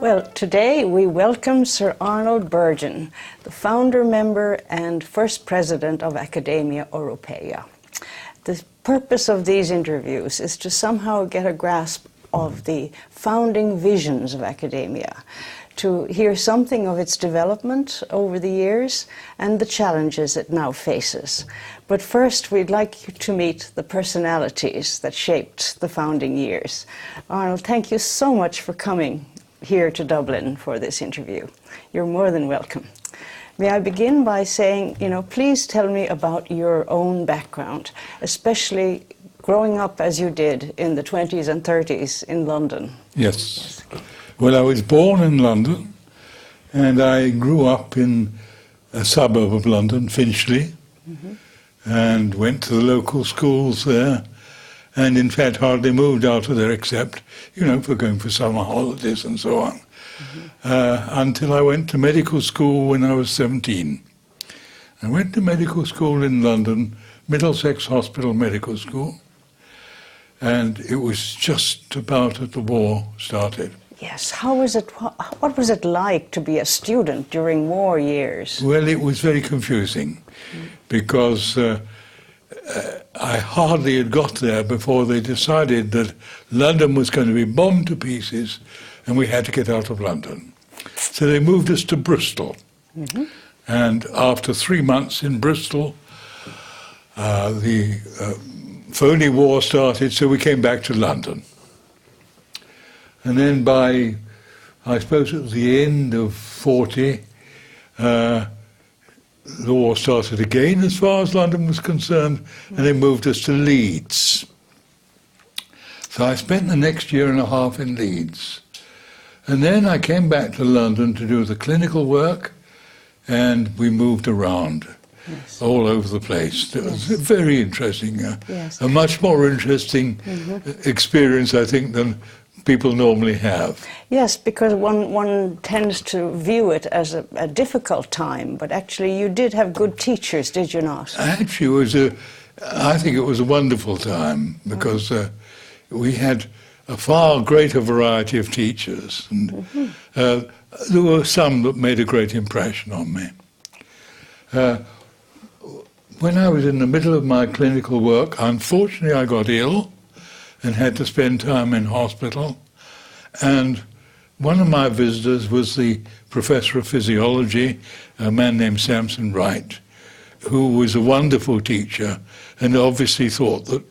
Well, today we welcome Sir Arnold Burgen, the founder member and first president of Academia Europea. The purpose of these interviews is to somehow get a grasp of the founding visions of academia, to hear something of its development over the years and the challenges it now faces. But first, we'd like you to meet the personalities that shaped the founding years. Arnold, thank you so much for coming here to Dublin for this interview. You're more than welcome. May I begin by saying, please tell me about your own background, especially growing up as you did in the 20s and 30s in London. Yes. Well, I was born in London, and I grew up in a suburb of London, Finchley, and went to the local schools there, and in fact hardly moved out of there except, for going for summer holidays and so on, until I went to medical school when I was 17. I went to medical school in London, Middlesex Hospital Medical School, and it was just about as the war started. Yes, what was it like to be a student during war years? Well, it was very confusing because I hardly had got there before they decided that London was going to be bombed to pieces and we had to get out of London. So they moved us to Bristol. And after 3 months in Bristol, the phony war started, so we came back to London. And then by, I suppose at the end of 40, the war started again as far as London was concerned, and they moved us to Leeds. So I spent the next year and a half in Leeds. And then I came back to London to do the clinical work, and we moved around all over the place. It was very interesting, a much more interesting experience, I think, than people normally have. Yes, because one tends to view it as a difficult time, but actually you did have good teachers, did you not? Actually, I think it was a wonderful time because we had a far greater variety of teachers, and there were some that made a great impression on me. When I was in the middle of my clinical work, unfortunately I got ill and had to spend time in hospital. And one of my visitors was the professor of physiology, a man named Samson Wright, who was a wonderful teacher and obviously thought that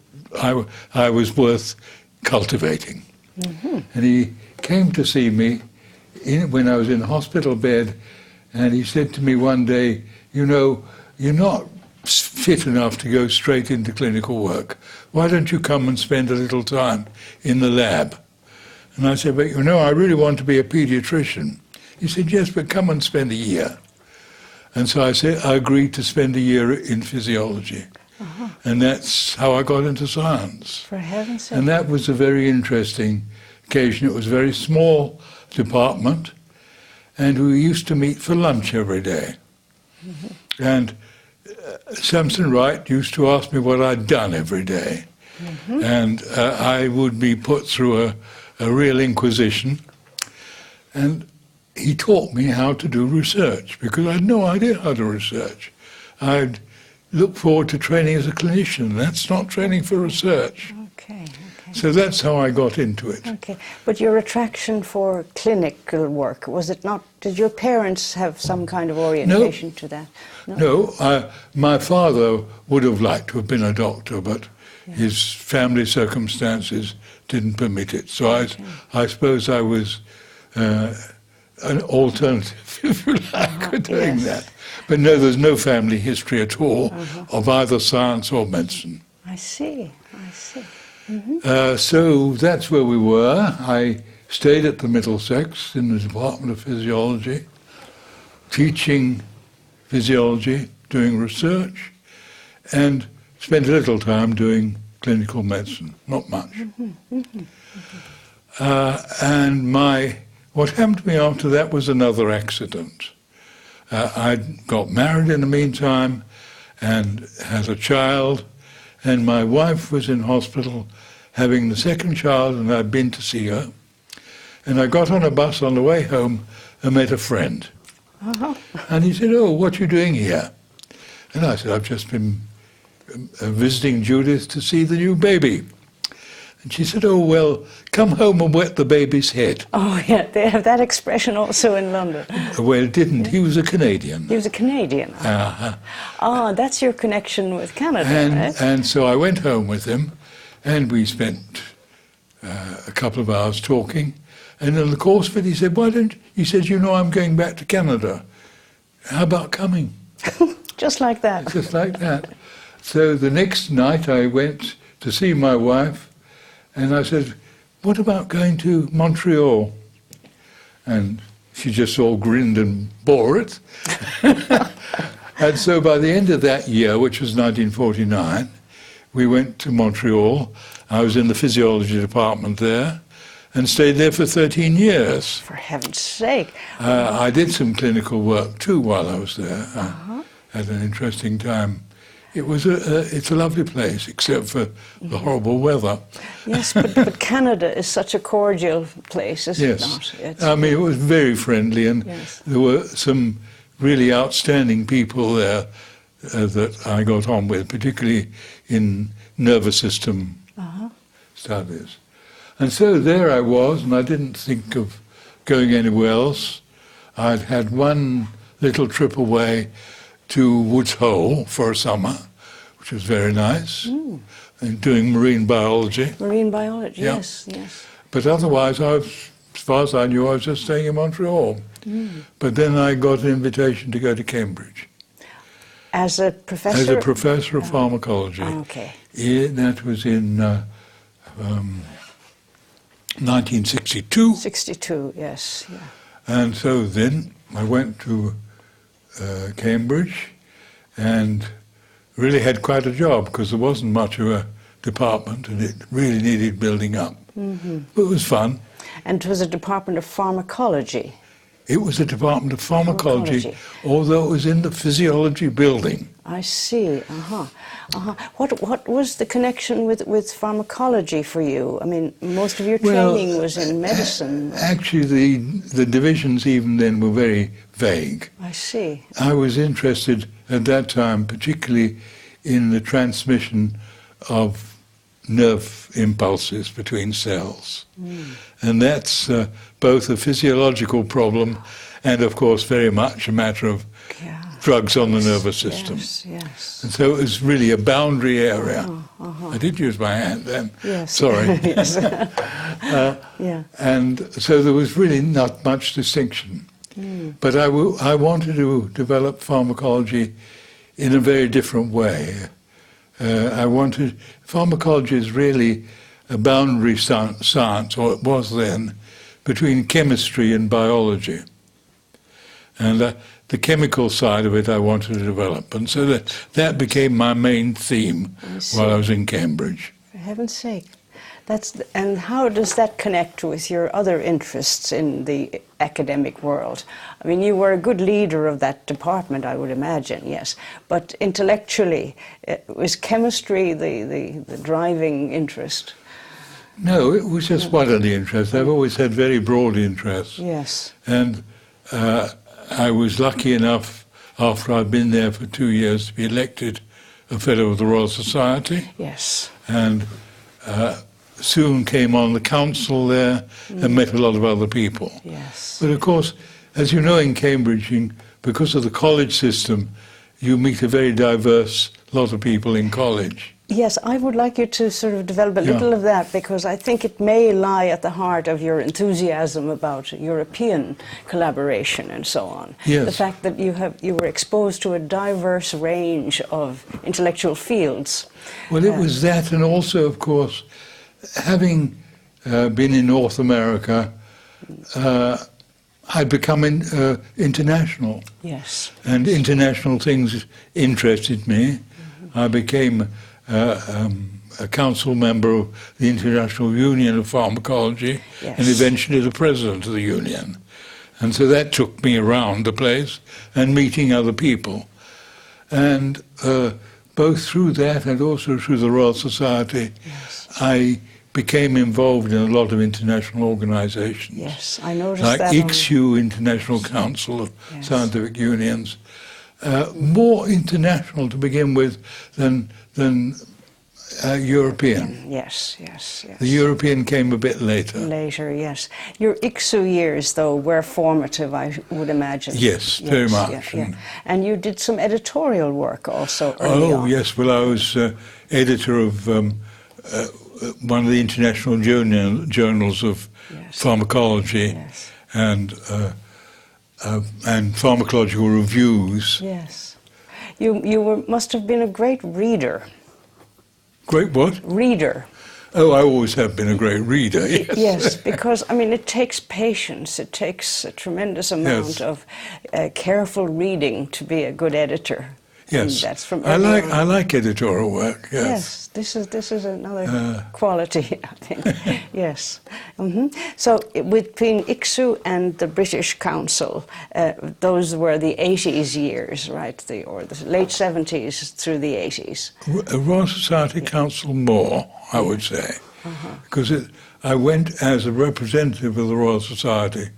I was worth cultivating. And he came to see me when I was in hospital bed, and he said to me one day, you're not fit enough to go straight into clinical work. Why don't you come and spend a little time in the lab? And I said, but I really want to be a pediatrician. He said, yes, but come and spend a year. And so I agreed to spend a year in physiology. And that's how I got into science. For heaven's sake. And that was a very interesting occasion. It was a very small department, and we used to meet for lunch every day. And Samson Wright used to ask me what I'd done every day. And I would be put through a real inquisition. And he taught me how to do research, because I had no idea how to research. I'd look forward to training as a clinician. That's not training for research. Okay. So that's how I got into it. Okay, but your attraction for clinical work, was it not, did your parents have some kind of orientation to that? No, my father would have liked to have been a doctor, but his family circumstances didn't permit it. So I suppose I was an alternative, if you like, for doing that. But no, there's no family history at all of either science or medicine. I see. So that's where we were. I stayed at the Middlesex in the Department of Physiology, teaching physiology, doing research, and spent a little time doing clinical medicine, not much. And what happened to me after that was another accident. I got married in the meantime and had a child, and my wife was in hospital having the second child, and I'd been to see her. And I got on a bus on the way home and met a friend. And he said, "Oh, what are you doing here?" And I said, "I've just been visiting Judith to see the new baby." And she said, "Oh, well, come home and wet the baby's head." Oh, yeah, they have that expression also in London. Well, it didn't. He was a Canadian. He was a Canadian. Ah, that's your connection with Canada, right? And so I went home with him, and we spent a couple of hours talking. And in the course of it, he said, he said, "You know, I'm going back to Canada. How about coming?" Just like that. Just like that. So the next night I went to see my wife, and I said, "What about going to Montreal?" And she just all grinned and bore it. And so by the end of that year, which was 1949, we went to Montreal. I was in the physiology department there and stayed there for 13 years. For heaven's sake. I did some clinical work too while I was there. I had an interesting time. It's a lovely place, except for the horrible weather. Yes, but Canada is such a cordial place, is it not? I mean, it was very friendly, and there were some really outstanding people there that I got on with, particularly in nervous system studies. And so there I was, and I didn't think of going anywhere else. I'd had one little trip away to Woods Hole for a summer, which was very nice, and doing marine biology. Marine biology, Yeah. yes. But otherwise, as far as I knew, I was just staying in Montreal. But then I got an invitation to go to Cambridge. As a professor? As a professor of pharmacology. Okay. That was in 1962. 62, yes. Yeah. And so then I went to Cambridge and really had quite a job because there wasn't much of a department and it really needed building up. But it was fun. And it was a department of pharmacology? It was a department of pharmacology, although it was in the physiology building. I see. What was the connection with pharmacology for you? I mean, most of your training was in medicine. Actually, the divisions even then were very vague. I see. I was interested at that time particularly in the transmission of nerve impulses between cells. And that's both a physiological problem and, of course, very much a matter of drugs on the nervous system. Yes. And so it was really a boundary area. I did use my hand then. Yes. Sorry. And so there was really not much distinction. But I wanted to develop pharmacology in a very different way. Pharmacology is really a boundary science, or it was then, between chemistry and biology. And the chemical side of it I wanted to develop. And so that became my main theme while I was in Cambridge. For heaven's sake. And how does that connect with your other interests in the academic world? I mean, you were a good leader of that department, I would imagine, yes. But intellectually, was chemistry the driving interest? No, it was just one of the interests. I've always had very broad interests. Yes. And I was lucky enough, after I'd been there for 2 years, to be elected a Fellow of the Royal Society. Yes. And soon came on the council there and met a lot of other people. Yes. But of course, as you know in Cambridge, because of the college system, you meet a very diverse lot of people in college. Yes, I would like you to sort of develop a little of that, because I think it may lie at the heart of your enthusiasm about European collaboration and so on. Yes. The fact that you were exposed to a diverse range of intellectual fields. Well, it was that, and also, of course, having been in North America, I'd become international. Yes. And international things interested me. I became a council member of the International Union of Pharmacology, and eventually the president of the union. And so that took me around the place and meeting other people. And both through that and also through the Royal Society, I became involved in a lot of international organizations. Yes, I noticed like that. ICSU, International Council of Yes. Scientific Unions. More international to begin with than European. Yes, yes, yes. The European came a bit later. Later, yes. Your ICSU years, though, were formative, I would imagine. Yes, very much. Yeah, yeah. And you did some editorial work also early on. Yes. Well, I was editor of one of the international journals of Yes. pharmacology Yes. and pharmacological reviews. Yes. You must have been a great reader. Great what? Reader. Oh, I always have been a great reader, yes. Yes, because, I mean, it takes patience. It takes a tremendous amount Yes. of careful reading to be a good editor. Yes, And that's from I early on. like editorial work, yes. Yes, this is another quality, I think. Yes. So between ICSU and the British Council, those were the 80s years, right? Or the late 70s through the 80s. Royal Society Council more, I would say, because I went as a representative of the Royal Society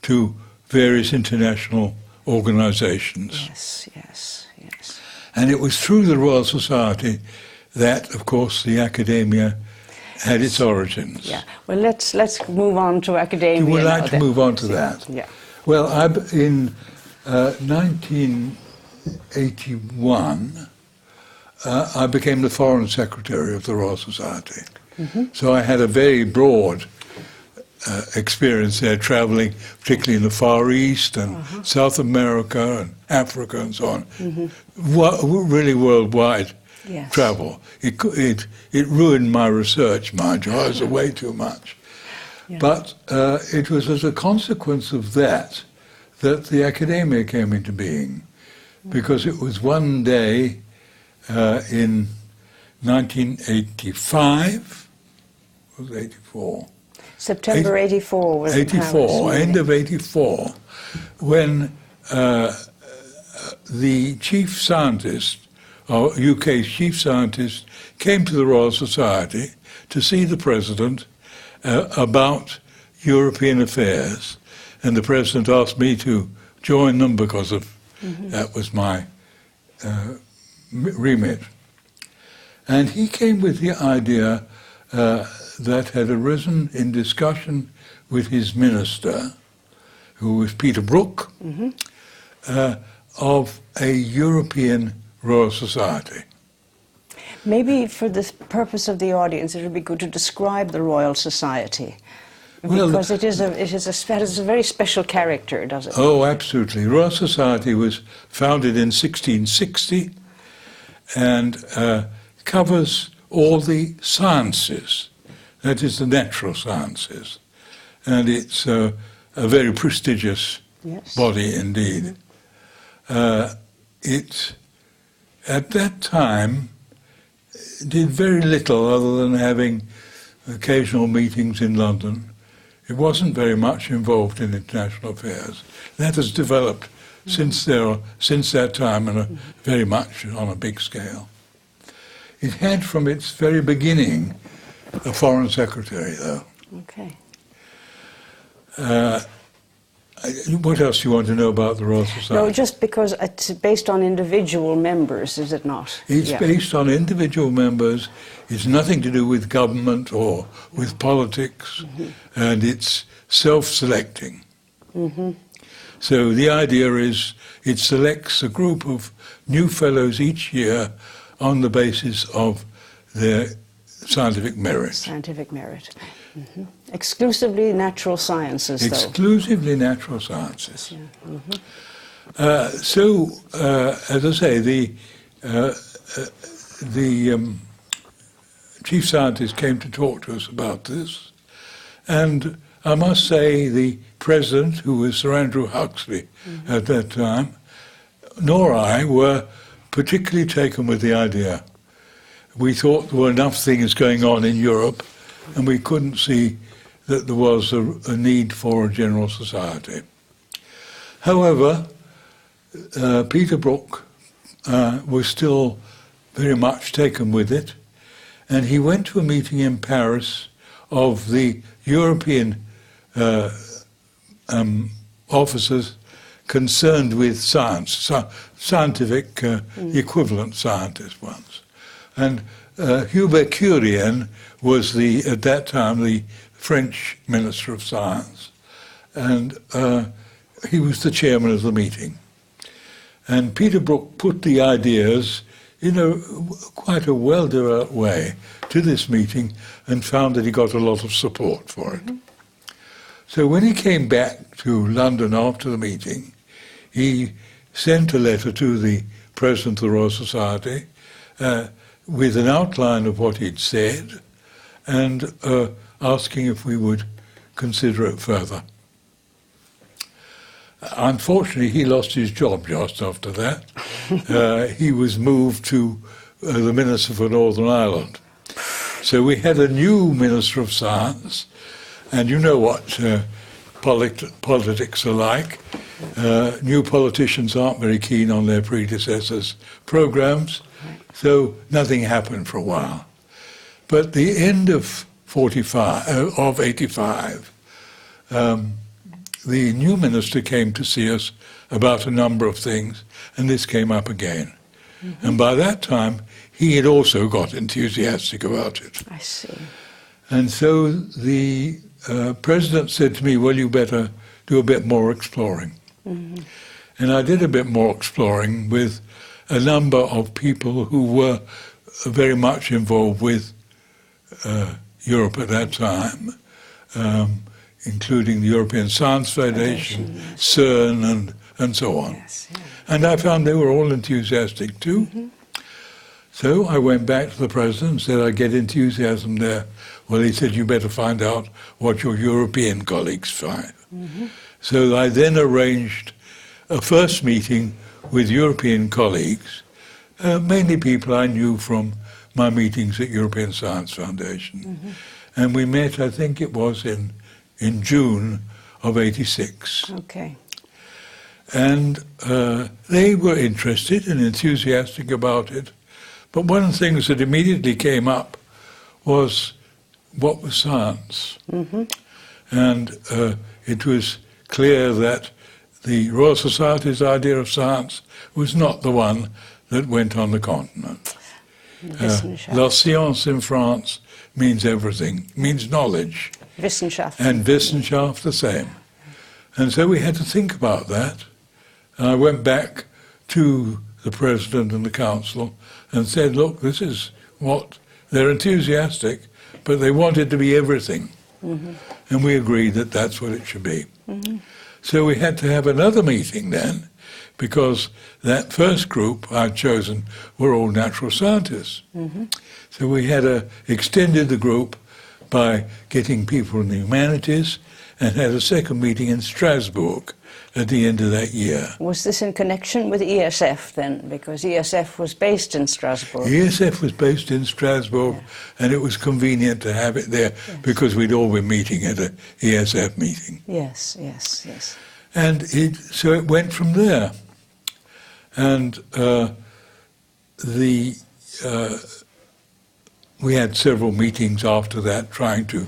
to various international organizations. Yes, yes, yes. And it was through the Royal Society that, of course, the academia had its origins. Yeah. Well, let's move on to academia. You would now like to then. move on to that? Yeah. Well, in 1981, I became the Foreign Secretary of the Royal Society. So I had a very broad experience there, traveling particularly in the Far East and South America and Africa and so on. Really worldwide Yes. travel. It ruined my research, mind you. I was away too much. Yeah. But it was as a consequence of that the academia came into being, because it was one day in 1985, it was 84. September 84 was the Paris 84, meeting. end of 84, when the chief scientist, or UK's chief scientist, came to the Royal Society to see the President about European affairs. And the President asked me to join them because of that was my remit. And he came with the idea that had arisen in discussion with his minister, who was Peter Brook, of a European Royal Society. Maybe for the purpose of the audience, it would be good to describe the Royal Society. Well, Because it is a very special character, does it? Oh, absolutely. Royal Society was founded in 1660 and covers all the sciences, that is the natural sciences. And it's a very prestigious Yes. body indeed. It, at that time, did very little other than having occasional meetings in London. It wasn't very much involved in international affairs. That has developed since that time and very much on a big scale. It had from its very beginning a foreign secretary, though. Okay. What else do you want to know about the Royal Society? No, just because it's based on individual members, is it not? It's Yeah. based on individual members. It's nothing to do with government or with politics, and it's self-selecting. So the idea is it selects a group of new fellows each year on the basis of their scientific merit. Scientific merit. Exclusively natural sciences, though. Exclusively natural sciences. Yeah. As I say, the chief scientist came to talk to us about this, and I must say the president, who was Sir Andrew Huxley at that time, nor I were particularly taken with the idea. We thought there were enough things going on in Europe, and we couldn't see that there was a need for a general society. However, Peter Brook was still very much taken with it, and he went to a meeting in Paris of the European officers concerned with science, scientific equivalent scientist ones. And Hubert Curien was at that time the French Minister of Science, and he was the chairman of the meeting. And Peter Brook put the ideas in quite a well-developed way to this meeting and found that he got a lot of support for it. So when he came back to London after the meeting, he sent a letter to the President of the Royal Society with an outline of what he'd said and asking if we would consider it further. Unfortunately, he lost his job just after that. He was moved to the Minister for Northern Ireland. So we had a new Minister of Science, and you know what politics are like. New politicians aren't very keen on their predecessors' programs, so nothing happened for a while. But the end of 85, the new minister came to see us about a number of things, and this came up again. And by that time, he had also got enthusiastic about it. I see. And so the president said to me, well, you better do a bit more exploring. And I did a bit more exploring with a number of people who were very much involved with Europe at that time, including the European Science Foundation, CERN, and so on. Yes, yeah. And I found they were all enthusiastic too. So I went back to the president and said, I get enthusiasm there. Well, he said, you better find out what your European colleagues find. So I then arranged a first meeting with European colleagues, mainly people I knew from my meetings at European Science Foundation. And we met, I think it was in June of '86. Okay. And they were interested and enthusiastic about it. But one of the things that immediately came up was what was science? And it was clear that the Royal Society's idea of science was not the one that went on the continent. La science in France means everything, means knowledge. Wissenschaft. And Wissenschaft the same. And so we had to think about that. And I went back to the President and the Council and said, look, this is what, they're enthusiastic, but they want it to be everything. And we agreed that that's what it should be. So we had to have another meeting then, because that first group I'd chosen were all natural scientists. So we had extended the group by getting people in the humanities and had a second meeting in Strasbourg at the end of that year. Was this in connection with ESF then? Because ESF was based in Strasbourg. ESF was based in Strasbourg, and it was convenient to have it there because we'd all been meeting at an ESF meeting. Yes, yes, yes. And so it went from there. And we had several meetings after that trying to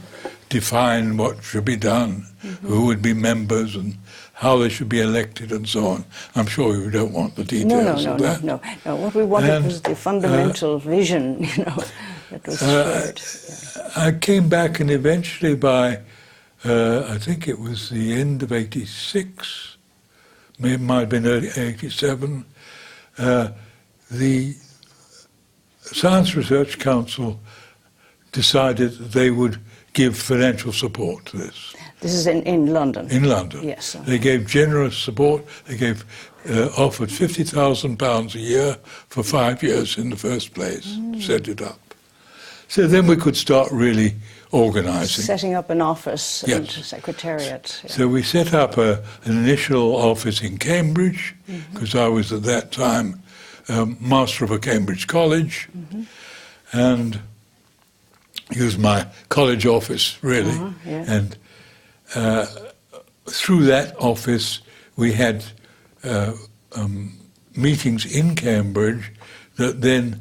define what should be done, who would be members and how they should be elected and so on. I'm sure you don't want the details of that. No. What we wanted was the fundamental vision, that was shared. I came back, and eventually by, I think it was the end of '86, it might have been early '87, the Science Research Council decided that they would give financial support to this. This is in London? In London. Yes. They gave generous support. They offered £50,000 a year for 5 years in the first place to set it up. So then we could start really organising. Setting up an office and secretariat. Yeah. So we set up an initial office in Cambridge, because I was at that time master of a Cambridge college, and used my college office, really. And through that office, we had meetings in Cambridge that then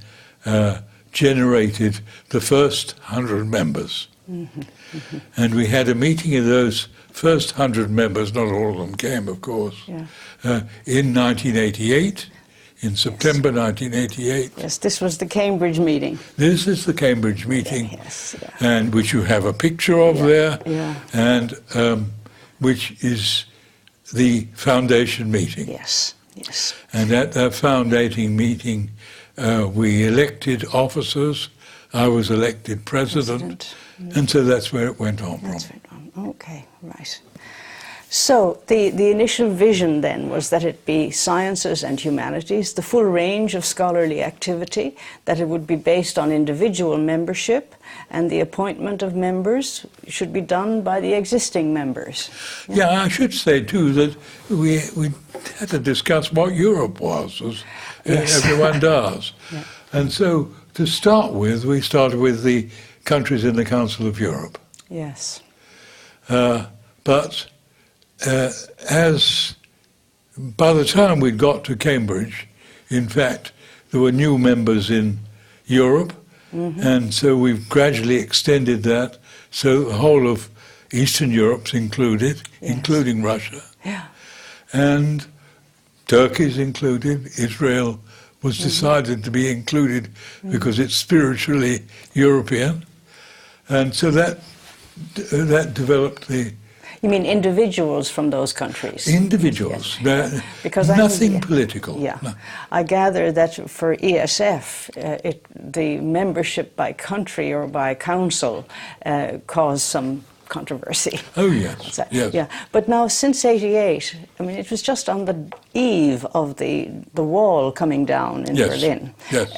generated the first 100 members. And we had a meeting of those first 100 members, not all of them came, of course, in 1988, in September 1988. Yes, this was the Cambridge meeting. This is the Cambridge meeting, Yes, and which you have a picture of there, and which is the foundation meeting. Yes, yes. And at that foundation meeting, we elected officers. I was elected president. And so that's where it went on from. That's right. Okay, right. So the initial vision then was that it be sciences and humanities, the full range of scholarly activity, that it would be based on individual membership, and the appointment of members should be done by the existing members. Yeah, I should say too that we had to discuss what Europe was, as everyone does. And so to start with, we started with the countries in the Council of Europe. Yes. But as by the time we'd got to Cambridge, in fact, there were new members in Europe, and so we've gradually extended that, so the whole of Eastern Europe's included, including Russia. Yeah. And Turkey's included. Israel was decided to be included because it's spiritually European. And so that developed the... You mean individuals from those countries? Individuals. Yes. Because nothing political. Yeah. No. I gather that for ESF, the membership by country or by council caused some controversy. Oh, yes. So, yes. Yeah. But now, since '88, I mean, it was just on the eve of the wall coming down in Berlin. Yes.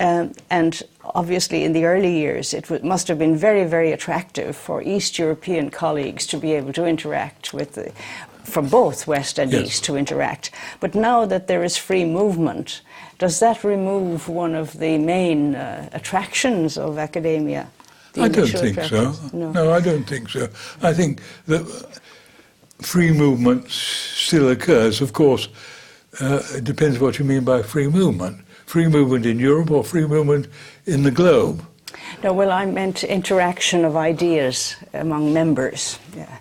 And obviously, in the early years, it must have been very, very attractive for East European colleagues to be able to interact with from both West and East to interact. But now that there is free movement, does that remove one of the main attractions of academia? I don't think so. No, I don't think so. I think that free movement still occurs. Of course, it depends what you mean by free movement. Free movement in Europe or free movement in the globe? No, well, I meant interaction of ideas among members. Yeah.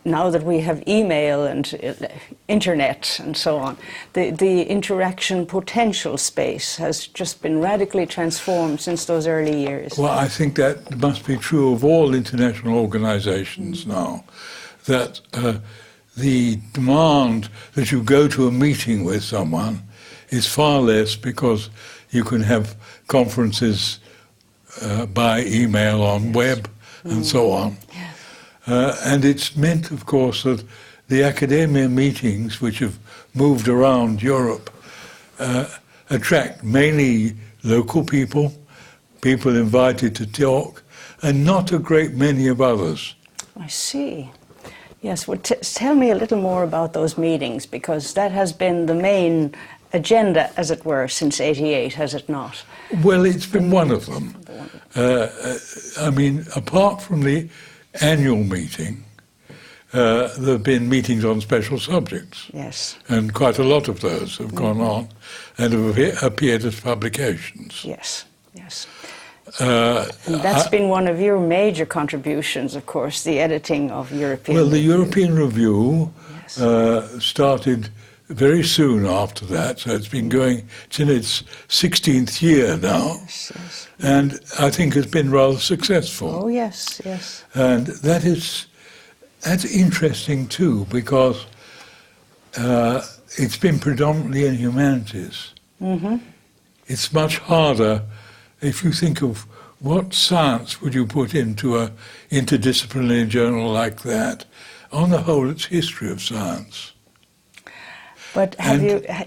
Now that we have email and internet and so on, the interaction potential space has just been radically transformed since those early years. Well, I think that must be true of all international organizations now, that the demand that you go to a meeting with someone is far less because you can have conferences by email on web and so on. And it's meant, of course, that the academia meetings, which have moved around Europe, attract mainly local people, people invited to talk, and not a great many of others. I see. Yes, well, tell me a little more about those meetings, because that has been the main agenda, as it were, since '88, has it not? Well, it's been one of them. I mean, apart from the annual meeting, there have been meetings on special subjects. Yes. And quite a lot of those have gone on and have appeared as publications. Yes, yes. And that's been one of your major contributions, of course, the editing of European Well, the European Review started very soon after that, so it's been going, it's in its 16th year now, and I think has been rather successful. Oh, yes, yes. And that's interesting too, because it's been predominantly in humanities. It's much harder if you think of what science would you put into an interdisciplinary journal like that. On the whole, it's history of science. But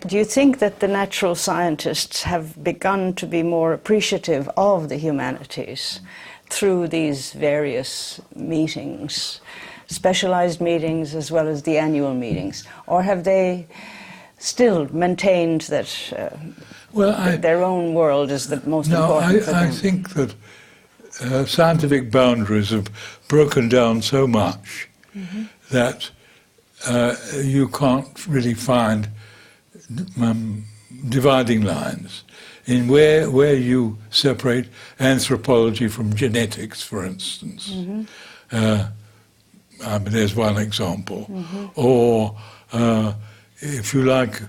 do you think that the natural scientists have begun to be more appreciative of the humanities through these various meetings, specialized meetings as well as the annual meetings? Or have they still maintained that their own world is the most important for them? I think that scientific boundaries have broken down so much that you can't really find dividing lines in where you separate anthropology from genetics, for instance. I mean, there's one example. Or, if you like,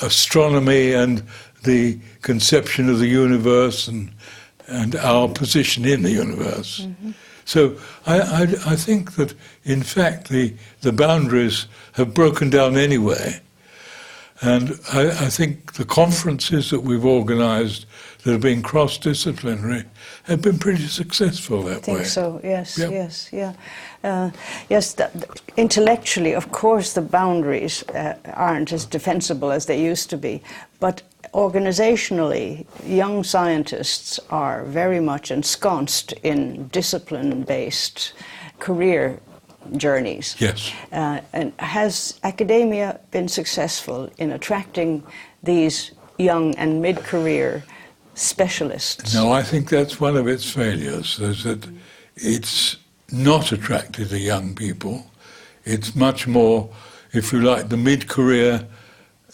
astronomy and the conception of the universe and our position in the universe. So I think that, in fact, the boundaries have broken down anyway. And I think the conferences that we've organised that have been cross-disciplinary have been pretty successful that way. I think so, yes, Yep. yes, yeah. Yes, intellectually, of course, the boundaries aren't as defensible as they used to be, but organizationally, young scientists are very much ensconced in discipline-based career journeys. Yes. And has academia been successful in attracting these young and mid-career specialists? No, I think that's one of its failures, is that it's not attracted to young people. It's much more, if you like, the mid-career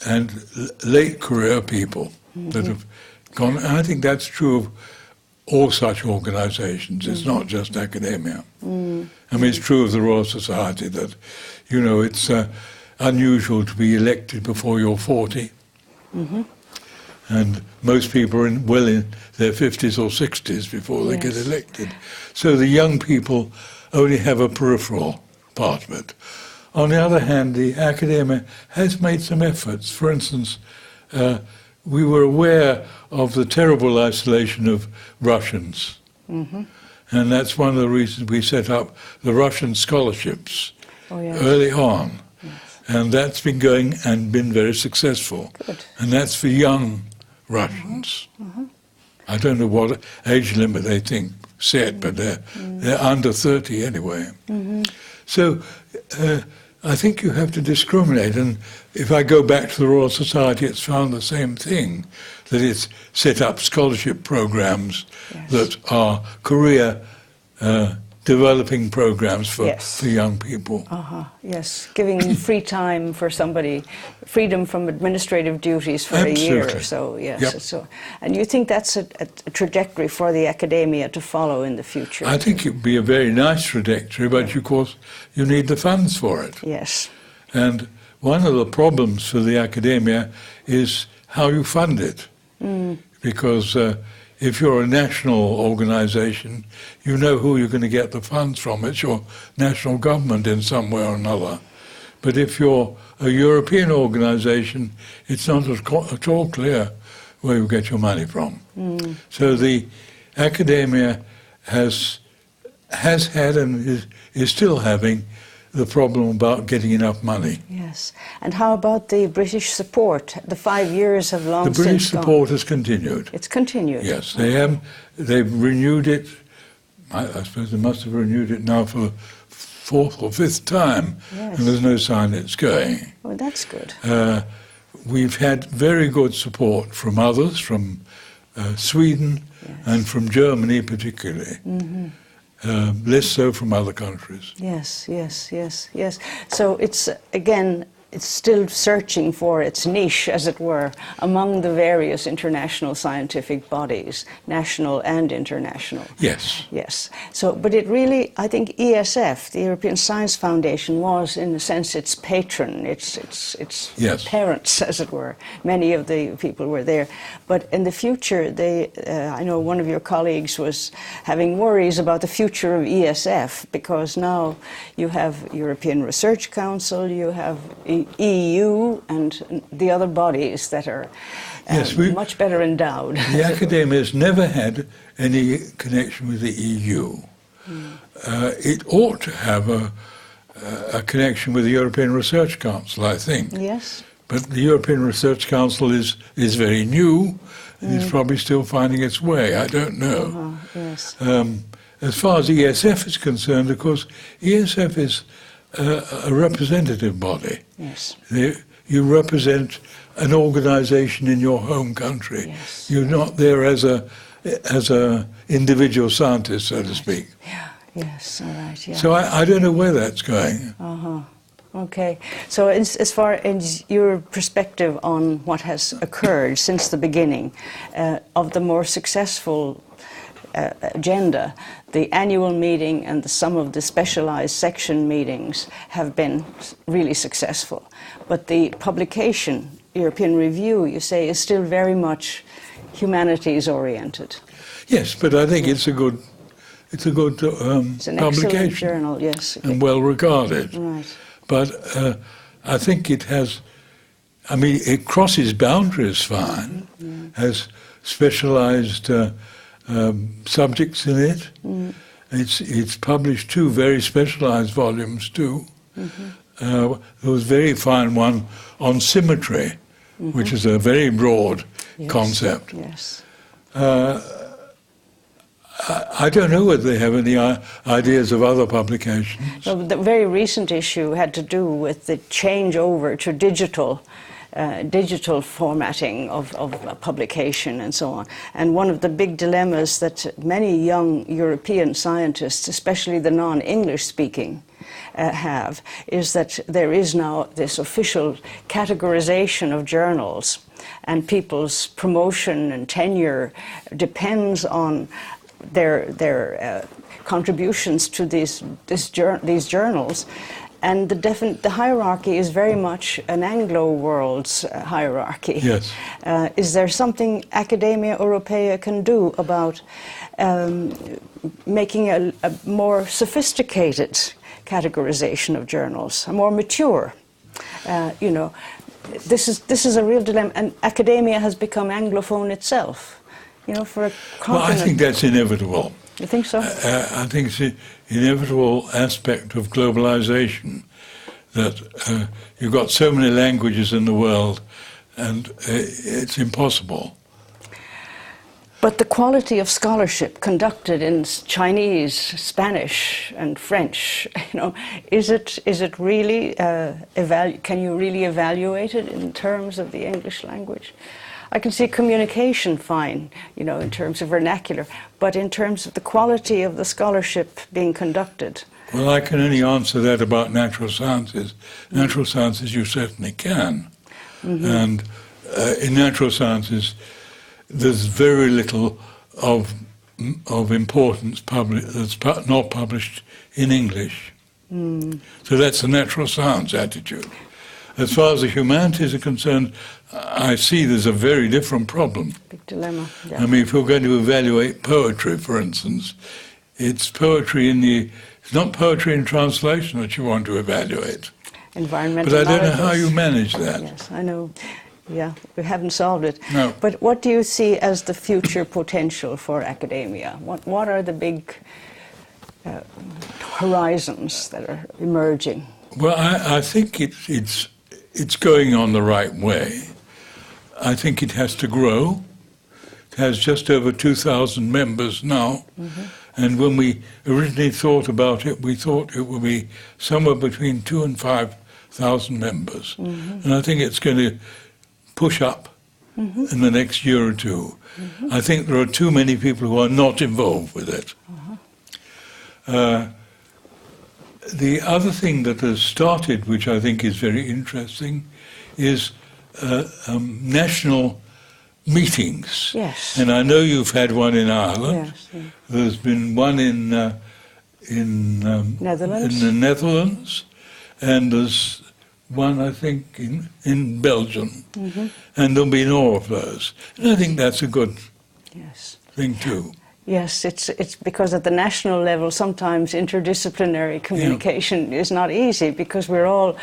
and late career people that have gone. And I think that's true of all such organisations. It's not just academia. I mean, it's true of the Royal Society that, you know, it's unusual to be elected before you're 40. And most people are well in their 50s or 60s before they get elected. So the young people only have a peripheral part of it. On the other hand, the academia has made some efforts. For instance, we were aware of the terrible isolation of Russians. And that's one of the reasons we set up the Russian scholarships early on. And that's been going and been very successful. Good. And that's for young Russians. I don't know what age limit they think set, but they're under 30 anyway. So I think you have to discriminate. And if I go back to the Royal Society, it's found the same thing, that it's set up scholarship programs that are career developing programs for young people. Yes, giving free time for somebody, freedom from administrative duties for a year or so. Yes. Yep. So, and you think that's a trajectory for the academia to follow in the future? I think it would be a very nice trajectory, but of course you need the funds for it. Yes. And one of the problems for the academia is how you fund it. Because if you're a national organisation, you know who you're going to get the funds from. It's your national government in some way or another. But if you're a European organisation, it's not at all clear where you get your money from. So the academia has had and is still having the problem about getting enough money. Yes. And how about the British support? The 5 years have long since gone. The British support has continued. It's continued. Yes, they've renewed it. I suppose they must have renewed it now for the 4th or 5th time, and there's no sign it's going. Well, that's good. We've had very good support from others, from Sweden and from Germany particularly. Less so from other countries. Yes, yes, yes, yes. So it's, again, it's still searching for its niche, as it were, among the various international scientific bodies, national and international. Yes. Yes. So, but it really, I think ESF, the European Science Foundation, was, in a sense, its patron, its parents, as it were. Many of the people were there. But in the future, I know one of your colleagues was having worries about the future of ESF, because now you have European Research Council, you have EU and the other bodies that are much better endowed. The academia has never had any connection with the EU. It ought to have a connection with the European Research Council, I think. Yes. But the European Research Council is very new and is probably still finding its way. I don't know. Yes. As far as ESF is concerned, of course, ESF is a representative body. Yes. You represent an organisation in your home country. Yes. You're not there as a individual scientist, so to speak. Yeah. Yes. All right. Yeah. So I don't know where that's going. Okay, so as far as your perspective on what has occurred since the beginning of the more successful agenda, the annual meeting and some of the specialized section meetings have been really successful. But the publication, European Review, you say, is still very much humanities oriented. Yes, but I think it's a good it's an Excellent publication journal, yes. and well regarded. Right. But I think it has, I mean, it crosses boundaries fine, has specialized subjects in it. It's published 2 very specialized volumes too. There was a very fine one on symmetry, which is a very broad concept. Yes. I don't know whether they have any ideas of other publications. Well, the very recent issue had to do with the changeover to digital formatting of publication and so on. And one of the big dilemmas that many young European scientists, especially the non-English speaking, have, is that there is now this official categorization of journals, and people's promotion and tenure depends on their contributions to these journals. And the hierarchy is very much an Anglo world's hierarchy. Yes. Is there something Academia Europea can do about making a more sophisticated categorization of journals, a more mature? You know, this is a real dilemma, and academia has become Anglophone itself. You know, for a continent. Well, I think that's inevitable. You think so? I think it's an inevitable aspect of globalization, that you've got so many languages in the world, and it's impossible. But the quality of scholarship conducted in Chinese, Spanish, and French, you know, is it really can you really evaluate it in terms of the English language? I can see communication fine, you know, in terms of vernacular, but in terms of the quality of the scholarship being conducted. Well, I can only answer that about natural sciences. Natural sciences, you certainly can. And in natural sciences, there's very little of importance that's not published in English. So that's the natural science attitude. As far as the humanities are concerned, I see there's a very different problem. Big dilemma. Yeah. I mean, if you're going to evaluate poetry, for instance, it's poetry it's not poetry in translation that you want to evaluate. Environmental But I don't know narratives. how you manage that. Yes, I know. Yeah, we haven't solved it. No. But what do you see as the future potential for academia? What are the big horizons that are emerging? Well, I think it's going on the right way. I think it has to grow. It has just over 2,000 members now. And when we originally thought about it, we thought it would be somewhere between 2,000 and 5,000 members. And I think it's going to push up in the next year or two. I think there are too many people who are not involved with it. The other thing that has started, which I think is very interesting, is national meetings. Yes. And I know you've had one in Ireland. Yes, yeah. There's been one in Netherlands. the Netherlands, and there's one, I think, in Belgium. And there'll be more of those. And I think that's a good thing too. Yes, it's because at the national level sometimes interdisciplinary communication is not easy because we're all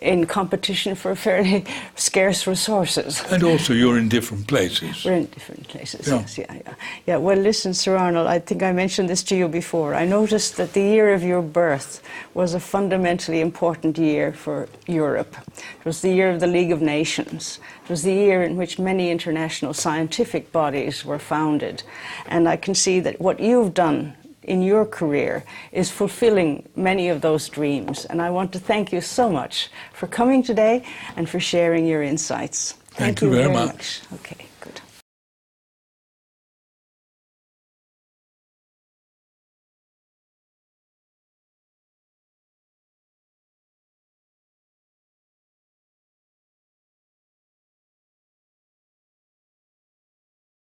in competition for fairly scarce resources. And also you're in different places. We're in different places, yes, yeah. Well, listen, Sir Arnold, I think I mentioned this to you before. I noticed that the year of your birth was a fundamentally important year for Europe. It was the year of the League of Nations. It was the year in which many international scientific bodies were founded. And I can see that what you've done in your career is fulfilling many of those dreams. And I want to thank you so much for coming today and for sharing your insights. Thank you very much. Okay.